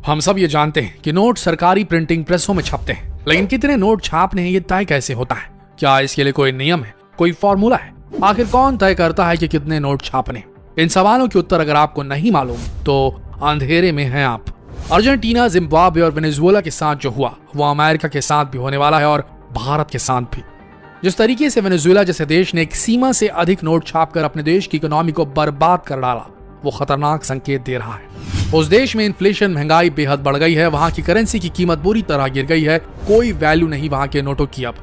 हम सब ये जानते हैं कि नोट सरकारी प्रिंटिंग प्रेसों में छपते हैं, लेकिन कितने नोट छापने हैं ये तय कैसे होता है? क्या इसके लिए कोई नियम है, कोई फॉर्मूला है? आखिर कौन तय करता है कि कितने नोट छापने? इन सवालों के उत्तर अगर आपको नहीं मालूम तो अंधेरे में हैं आप। अर्जेंटीना, जिम्बाब्वे और वेनेजुएला के साथ जो हुआ वो अमेरिका के साथ भी होने वाला है और भारत के साथ भी। जिस तरीके से वेनेजुएला जैसे देश ने एक सीमा से अधिक नोट छापकर अपने देश की इकोनॉमी को बर्बाद कर डाला, वो खतरनाक संकेत दे रहा है। उस देश में इन्फ्लेशन, महंगाई बेहद बढ़ गई है, वहां की करेंसी की कीमत बुरी तरह गिर गई है, कोई वैल्यू नहीं वहां के नोटों की अब।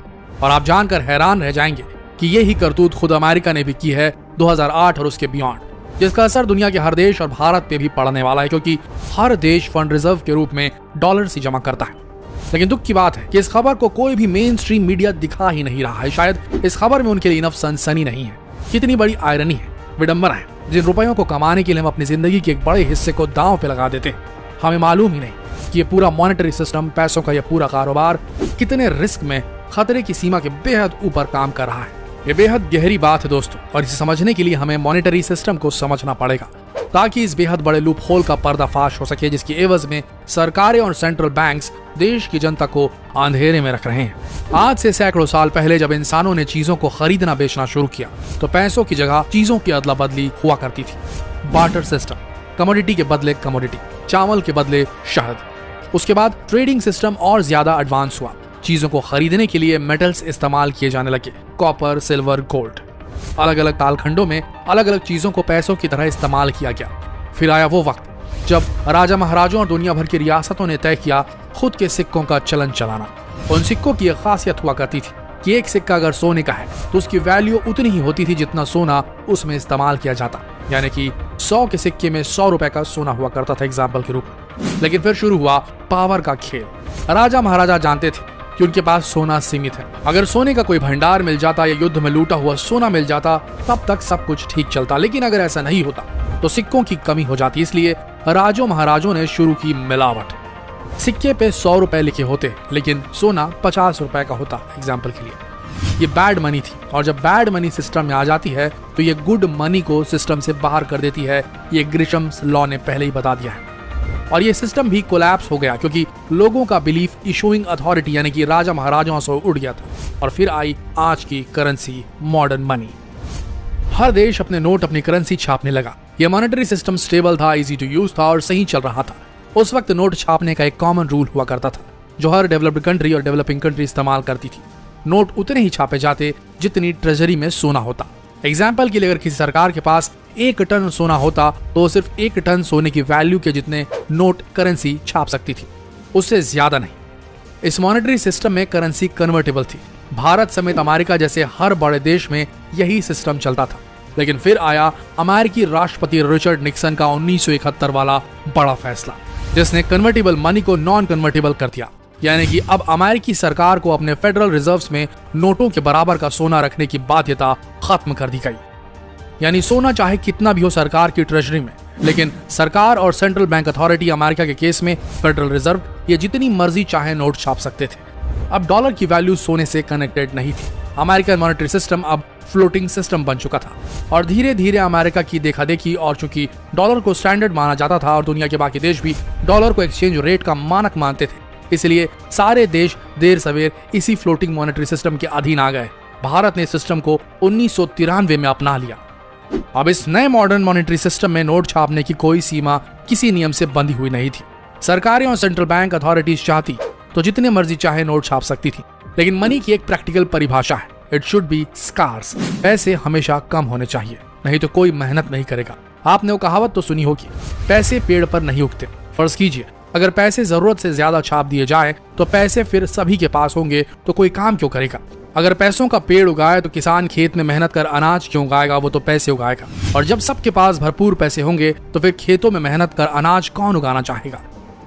और आप जानकर हैरान रह जाएंगे कि यही करतूत खुद अमेरिका ने भी की है 2008 और उसके बियॉन्ड, जिसका असर दुनिया के हर देश और भारत पे भी पड़ने वाला है, क्योंकि हर देश फंड रिजर्व के रूप में डॉलर ही जमा करता है। लेकिन दुख की बात है कि इस खबर को कोई भी मेन स्ट्रीम मीडिया दिखा ही नहीं रहा है। शायद इस खबर में उनके लिए इनफ सनसनी नहीं है। कितनी बड़ी आयरनी है, विडंबना है। जिन रुपयों को कमाने के लिए हम अपनी जिंदगी के एक बड़े हिस्से को दांव पे लगा देते हैं, हमें मालूम ही नहीं कि ये पूरा मॉनेटरी सिस्टम, पैसों का ये पूरा कारोबार कितने रिस्क में, खतरे की सीमा के बेहद ऊपर काम कर रहा है। ये बेहद गहरी बात है दोस्तों, और इसे समझने के लिए हमें मॉनेटरी सिस्टम को समझना पड़ेगा, ताकि इस बेहद बड़े लूप होल का पर्दाफाश हो सके, जिसकी एवज में सरकारें और सेंट्रल बैंक्स देश की जनता को अंधेरे में रख रहे हैं। आज से सैकड़ों साल पहले जब इंसानों ने चीजों को खरीदना बेचना शुरू किया, तो पैसों की जगह चीजों की अदला बदली हुआ करती थी। बार्टर सिस्टम, कमोडिटी के बदले कमोडिटी, चावल के बदले शहद। उसके बाद ट्रेडिंग सिस्टम और ज्यादा एडवांस हुआ। चीजों को खरीदने के लिए मेटल्स इस्तेमाल किए जाने लगे, कॉपर, सिल्वर, गोल्ड। अलग अलग कालखंडों में अलग अलग चीजों को पैसों की तरह इस्तेमाल किया गया। फिर आया वो वक्त जब राजा महाराजों और दुनिया भर की रियासतों ने तय किया खुद के सिक्कों का चलन चलाना। उन सिक्कों की एक खासियत हुआ करती थी कि एक सिक्का अगर सोने का है तो उसकी वैल्यू उतनी ही होती थी जितना सोना उसमें इस्तेमाल किया जाता। यानी कि 100 के सिक्के में 100 रुपए का सोना हुआ करता था, एग्जाम्पल के रूप में। लेकिन फिर शुरू हुआ पावर का खेल। राजा महाराजा जानते थे कि उनके पास सोना सीमित है। अगर सोने का कोई भंडार मिल जाता या युद्ध में लूटा हुआ सोना मिल जाता, तब तक सब कुछ ठीक चलता। लेकिन अगर ऐसा नहीं होता तो सिक्कों की कमी हो जाती। इसलिए राजों महाराजों ने शुरू की मिलावट। सिक्के पे 100 रुपए लिखे होते, लेकिन सोना 50 रुपए का होता, एग्जाम्पल के लिए। ये बैड मनी थी, और जब बैड मनी सिस्टम में आ जाती है तो ये गुड मनी को सिस्टम से बाहर कर देती है। ये ग्रिशम्स लॉ ने पहले ही बता दिया है। और ये सिस्टम भी कोलैप्स हो गया, क्योंकि लोगों का बिलीफ इशूइंग अथॉरिटी यानी कि राजा महाराजाओं से उड़ गया था। और फिर आई आज की करेंसी, मॉडर्न मनी। हर देश अपने नोट, अपनी करेंसी छापने लगा। यह मॉनेटरी सिस्टम स्टेबल था, इजी टू यूज था और सही चल रहा था। उस वक्त नोट छापने का एक कॉमन रूल हुआ करता था, जो हर डेवलप्ड कंट्री और डेवलपिंग कंट्री इस्तेमाल करती थी। नोट उतने ही छापे जाते जितनी ट्रेजरी में सोना होता। एग्जाम्पल के लिए अगर किसी सरकार के पास 1 टन सोना होता तो सिर्फ 1 टन सोने की वैल्यू के जितने नोट करेंसी छाप सकती थी, उससे ज्यादा नहीं। इस मॉनेटरी सिस्टम में करेंसी कन्वर्टेबल थी। भारत समेत अमेरिका जैसे हर बड़े देश में यही सिस्टम चलता था। लेकिन फिर आया अमेरिकी राष्ट्रपति रिचर्ड निक्सन का 1971 वाला बड़ा फैसला, जिसने कन्वर्टेबल मनी को नॉन कन्वर्टेबल कर दिया। यानी कि अब अमेरिकी सरकार को अपने फेडरल रिजर्व्स में नोटों के बराबर का सोना रखने की बाध्यता खत्म कर दी गई। यानी सोना चाहे कितना भी हो सरकार की ट्रेजरी में, लेकिन सरकार और सेंट्रल बैंक अथॉरिटी, अमेरिका के केस में फेडरल रिजर्व, ये जितनी मर्जी चाहे नोट छाप सकते थे। अब डॉलर की वैल्यू सोने से कनेक्टेड नहीं थी। अमेरिकन मॉनेटरी सिस्टम अब फ्लोटिंग सिस्टम बन चुका था। और धीरे धीरे अमेरिका की देखा देखी, और चूंकि डॉलर को स्टैंडर्ड माना जाता था और दुनिया के बाकी देश भी डॉलर को एक्सचेंज रेट का मानक मानते थे, इसलिए सारे देश देर सवेर इसी फ्लोटिंग मॉनेटरी सिस्टम के अधीन आ गए। भारत ने सिस्टम को 1993 में अपना लिया। अब इस नए मॉडर्न मॉनेटरी सिस्टम में नोट छापने की कोई सीमा किसी नियम से बंधी हुई नहीं थी। सरकारें और सेंट्रल बैंक अथॉरिटीज चाहती तो जितने मर्जी चाहे नोट छाप सकती थी। लेकिन मनी की एक प्रैक्टिकल परिभाषा है, इट शुड बी स्कार्स। पैसे हमेशा कम होने चाहिए, नहीं तो कोई मेहनत नहीं करेगा। आपने वो कहावत तो सुनी होगी, पैसे पेड़ पर नहीं उगते। फर्ज कीजिए अगर पैसे जरूरत से ज्यादा छाप दिए जाए तो पैसे फिर सभी के पास होंगे, तो कोई काम क्यों करेगा? अगर पैसों का पेड़ उगाए तो किसान खेत में मेहनत कर अनाज क्यों उगाएगा? वो तो पैसे उगाएगा। और जब सबके पास भरपूर पैसे होंगे तो फिर खेतों में मेहनत कर अनाज कौन उगाना चाहेगा?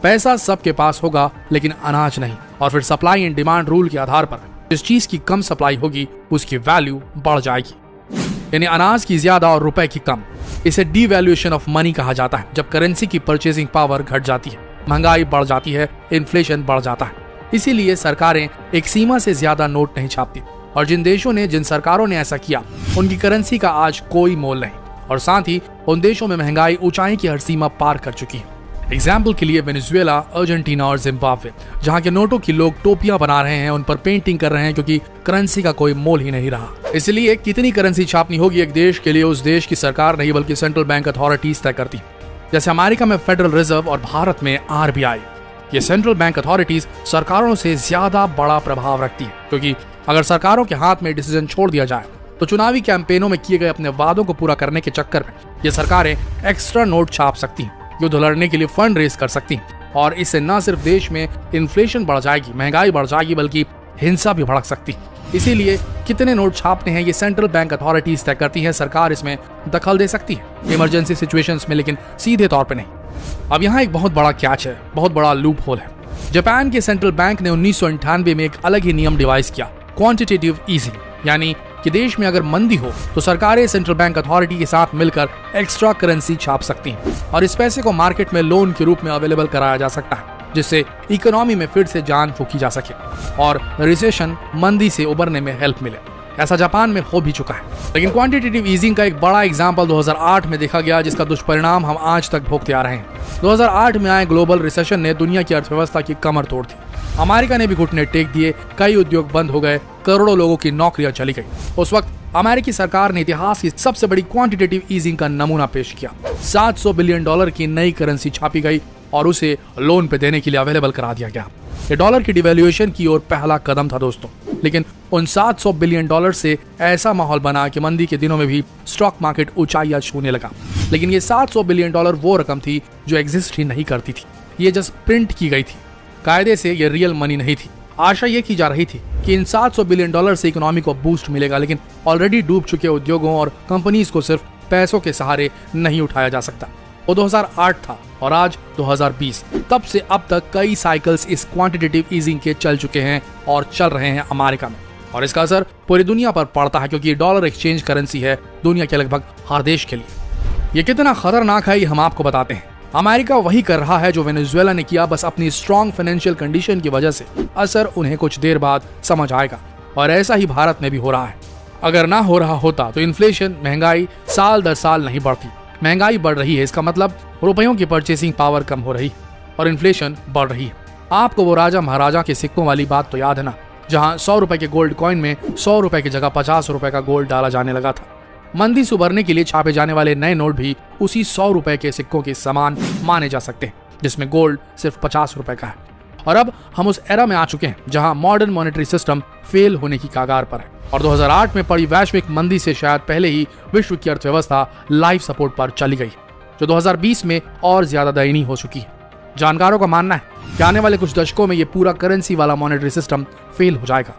पैसा सबके पास होगा लेकिन अनाज नहीं। और फिर सप्लाई एंड डिमांड रूल के आधार पर जिस चीज की कम सप्लाई होगी उसकी वैल्यू बढ़ जाएगी। यानी अनाज की ज्यादा और रुपए की कम। इसे डीवैल्यूएशन ऑफ मनी कहा जाता है, जब करेंसी की परचेसिंग पावर घट जाती है, महंगाई बढ़ जाती है, इन्फ्लेशन बढ़ जाता है। इसीलिए सरकारें एक सीमा से ज्यादा नोट नहीं छापती। और जिन देशों ने, जिन सरकारों ने ऐसा किया, उनकी करेंसी का आज कोई मोल नहीं। और साथ ही उन देशों में महंगाई ऊंचाई की हर सीमा पार कर चुकी है। एग्जाम्पल के लिए वेनेजुएला, अर्जेंटीना और जिम्बाब्वे, जहां के नोटों की लोग टोपियां बना रहे हैं, उन पर पेंटिंग कर रहे हैं क्योंकि करेंसी का कोई मोल ही नहीं रहा। इसलिए कितनी करेंसी छापनी होगी एक देश के लिए उस देश की सरकार नहीं बल्कि सेंट्रल बैंक अथॉरिटीज तय करती। जैसे अमेरिका में फेडरल रिजर्व और भारत में RBI। ये सेंट्रल बैंक अथॉरिटीज सरकारों से ज्यादा बड़ा प्रभाव रखती है, क्योंकि अगर सरकारों के हाथ में डिसीजन छोड़ दिया जाए तो चुनावी कैंपेनों में किए गए अपने वादों को पूरा करने के चक्कर में ये सरकारें एक्स्ट्रा नोट छाप सकती हैं, युद्ध लड़ने के लिए फंड रेज कर सकती हैं, और इससे न सिर्फ देश में इन्फ्लेशन बढ़ जाएगी, महंगाई बढ़ जाएगी, बल्कि हिंसा भी भड़क सकती है। इसीलिए कितने नोट छापने हैं ये सेंट्रल बैंक अथॉरिटीज तय करती हैं। सरकार इसमें दखल दे सकती है इमरजेंसी सिचुएशंस में, लेकिन सीधे तौर पे नहीं। अब यहाँ एक बहुत बड़ा कैच है, बहुत बड़ा लूप होल है। जापान के सेंट्रल बैंक ने 1998 में एक अलग ही नियम डिवाइस किया, क्वांटिटेटिव ईजिंग, यानी कि देश में अगर मंदी हो तो सरकारें सेंट्रल बैंक अथॉरिटी के साथ मिलकर एक्स्ट्रा करेंसी छाप सकती हैं और इस पैसे को मार्केट में लोन के रूप में अवेलेबल कराया जा सकता है, जिससे इकोनॉमी में फिर से जान फूंकी जा सके और रिसेशन, मंदी से उबरने में हेल्प मिले। ऐसा जापान में हो भी चुका है। लेकिन क्वांटिटेटिव ईजिंग का एक बड़ा एग्जाम्पल 2008 में देखा गया, जिसका दुष्परिणाम हम आज तक भोगते आ रहे हैं। 2008 में आए ग्लोबल रिसेशन ने दुनिया की अर्थव्यवस्था की कमर तोड़ दी। अमेरिका ने भी घुटने टेक दिए, कई उद्योग बंद हो गए, करोड़ों लोगों की नौकरियां चली गई। उस वक्त अमेरिकी सरकार ने इतिहास की सबसे बड़ी क्वांटिटेटिव ईजिंग का नमूना पेश किया। $700 बिलियन की नई करेंसी छापी गई और उसे लोन पे देने के लिए अवेलेबल करा दिया गया। ये डॉलर की डिवैल्यूएशन की ओर पहला कदम था दोस्तों। लेकिन उन $700 बिलियन से ऐसा माहौल बना कि मंदी के दिनों में भी स्टॉक मार्केट ऊंचाइयां छूने लगा। लेकिन ये $700 बिलियन वो रकम थी जो एग्जिस्ट ही नहीं करती थी, ये जस्ट प्रिंट की गई थी। कायदे से ये रियल मनी नहीं थी। आशा ये की जा रही थी कि इन $700 बिलियन से इकोनॉमी को बूस्ट मिलेगा, लेकिन ऑलरेडी डूब चुके उद्योगों और कंपनीज को सिर्फ पैसों के सहारे नहीं उठाया जा सकता। वो 2008 था और आज 2020। तब से अब तक कई साइकिल्स इस क्वांटिटेटिव ईजिंग के चल चुके हैं और चल रहे हैं अमेरिका में, और इसका असर पूरी दुनिया पर पड़ता है, क्योंकि डॉलर एक्सचेंज करेंसी है दुनिया के लगभग हर देश के लिए। ये कितना खतरनाक है ये हम आपको बताते हैं। अमेरिका वही कर रहा है जो वेनेजुएला ने किया, बस अपनी स्ट्रॉन्ग फाइनेंशियल कंडीशन की वजह से। असर उन्हें कुछ देर बाद समझ आएगा, और ऐसा ही भारत में भी हो रहा है। अगर ना हो रहा होता तो इन्फ्लेशन, महंगाई साल दर साल नहीं बढ़ती। महंगाई बढ़ रही है, इसका मतलब रुपयों की परचेसिंग पावर कम हो रही है और इन्फ्लेशन बढ़ रही है। आपको वो राजा महाराजा के सिक्कों वाली बात तो याद है ना, जहां 100 रुपए के गोल्ड कॉइन में 100 रुपए की जगह 50 रुपए का गोल्ड डाला जाने लगा था। मंदी से उबरने के लिए छापे जाने वाले नए नोट भी उसी 100 रुपए के सिक्कों के समान माने जा सकते हैं, जिसमें गोल्ड सिर्फ 50 रुपए का है। और अब हम उस एरा में आ चुके हैं जहां मॉडर्न मॉनेटरी सिस्टम फेल होने की कगार पर है, और 2008 में पड़ी वैश्विक मंदी से शायद पहले ही विश्व की अर्थव्यवस्था लाइफ सपोर्ट पर चली गई, जो 2020 में और ज्यादा दयनीय हो चुकी है। जानकारों का मानना है कि आने वाले कुछ दशकों में ये पूरा करेंसी वाला मॉनेटरी सिस्टम फेल हो जाएगा।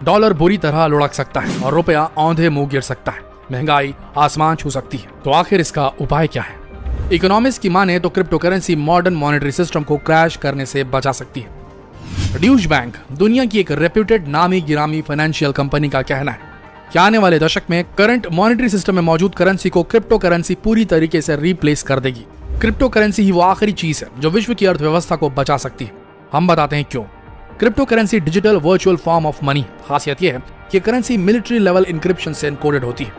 डॉलर बुरी तरह लुढ़क सकता है और रुपया औंधे मुंह गिर सकता है, महंगाई आसमान छू सकती है। तो आखिर इसका उपाय क्या है? इकोनॉमिस्ट की माने तो crypto currency modern monetary system को क्रैश करने से बचा सकती है। ड्यूश बैंक, दुनिया की एक रेप्यूटेड नामी गिरामी फाइनेंशियल कंपनी का कहना है कि आने वाले दशक में करंट मॉनेटरी सिस्टम में मौजूद करेंसी को क्रिप्टो करेंसी पूरी तरीके से रिप्लेस कर देगी। क्रिप्टो करेंसी ही वो आखिरी चीज है जो विश्व की अर्थव्यवस्था को बचा सकती है। हम बताते हैं क्यों। Crypto currency digital virtual form of money. खासियत यह है कि करेंसी मिलिट्री लेवल इंक्रिप्शन से एनकोडेड होती है,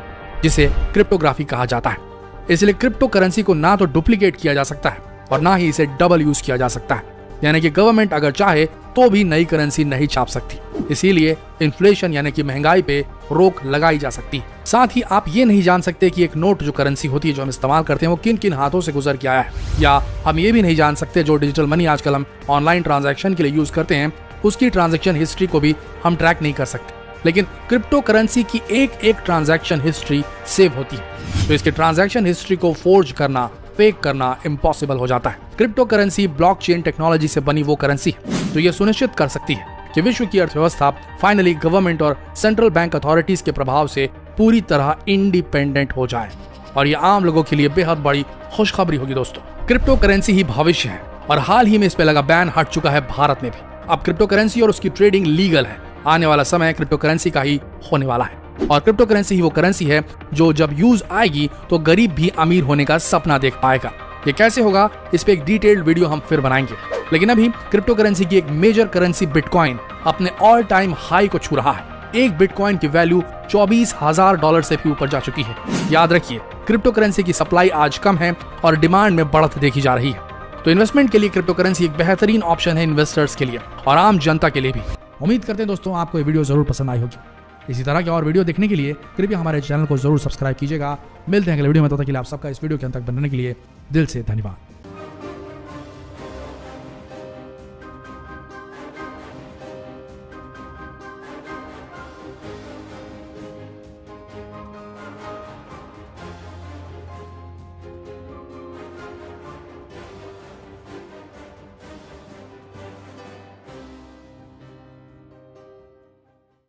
जिसे क्रिप्टोग्राफी कहा जाता है। इसलिए क्रिप्टो करेंसी को ना तो डुप्लीकेट किया जा सकता है और ना ही इसे डबल यूज किया जा सकता है, यानी कि गवर्नमेंट अगर चाहे तो भी नई करेंसी नहीं छाप सकती। इसीलिए इन्फ्लेशन यानी कि महंगाई पे रोक लगाई जा सकती है। साथ ही आप ये नहीं जान सकते कि एक नोट जो करेंसी होती है जो हम इस्तेमाल करते हैं वो किन किन हाथों से गुजर के आया है, या हम ये भी नहीं जान सकते जो डिजिटल मनी आजकल हम ऑनलाइन ट्रांजैक्शन के लिए यूज करते हैं उसकी ट्रांजैक्शन हिस्ट्री को भी हम ट्रैक नहीं कर सकते। लेकिन क्रिप्टो करेंसी की एक एक ट्रांजैक्शन हिस्ट्री सेव होती है, तो इसके ट्रांजैक्शन हिस्ट्री को फोर्ज करना, फेक करना इम्पॉसिबल हो जाता है। क्रिप्टो करेंसी ब्लॉकचेन टेक्नोलॉजी से बनी वो करेंसी है जो ये सुनिश्चित कर सकती है कि विश्व की अर्थव्यवस्था फाइनली गवर्नमेंट और सेंट्रल बैंक अथॉरिटीज के प्रभाव से पूरी तरह इंडिपेंडेंट हो जाए। और ये आम लोगों के लिए बेहद बड़ी खुशखबरी होगी दोस्तों। क्रिप्टो करेंसी ही भविष्य है और हाल ही में इस पे लगा बैन हट चुका है भारत में भी। अब क्रिप्टो करेंसी और उसकी ट्रेडिंग लीगल है। आने वाला समय क्रिप्टो करेंसी का ही होने वाला है, और क्रिप्टो करेंसी ही वो करेंसी है जो जब यूज आएगी तो गरीब भी अमीर होने का सपना देख पाएगा। ये कैसे होगा, इस पे एक डिटेल्ड वीडियो हम फिर बनाएंगे। लेकिन अभी क्रिप्टो करेंसी की एक मेजर करेंसी बिटकॉइन अपने ऑल टाइम हाई को छू रहा है। एक बिटकॉइन की वैल्यू $24,000 से भी ऊपर जा चुकी है। याद रखिए, क्रिप्टो करेंसी की सप्लाई आज कम है और डिमांड में बढ़त देखी जा रही है। तो इन्वेस्टमेंट के लिए क्रिप्टो करेंसी एक बेहतरीन ऑप्शन है इन्वेस्टर्स के लिए और आम जनता के लिए भी। उम्मीद करते हैं दोस्तों आपको ये वीडियो जरूर पसंद आई होगी। इसी तरह के और वीडियो देखने के लिए कृपया हमारे चैनल को जरूर सब्सक्राइब कीजिएगा। मिलते हैं अगले वीडियो में, तब तक के लिए आप सबका इस वीडियो के अंत तक बनने के लिए दिल से धन्यवाद।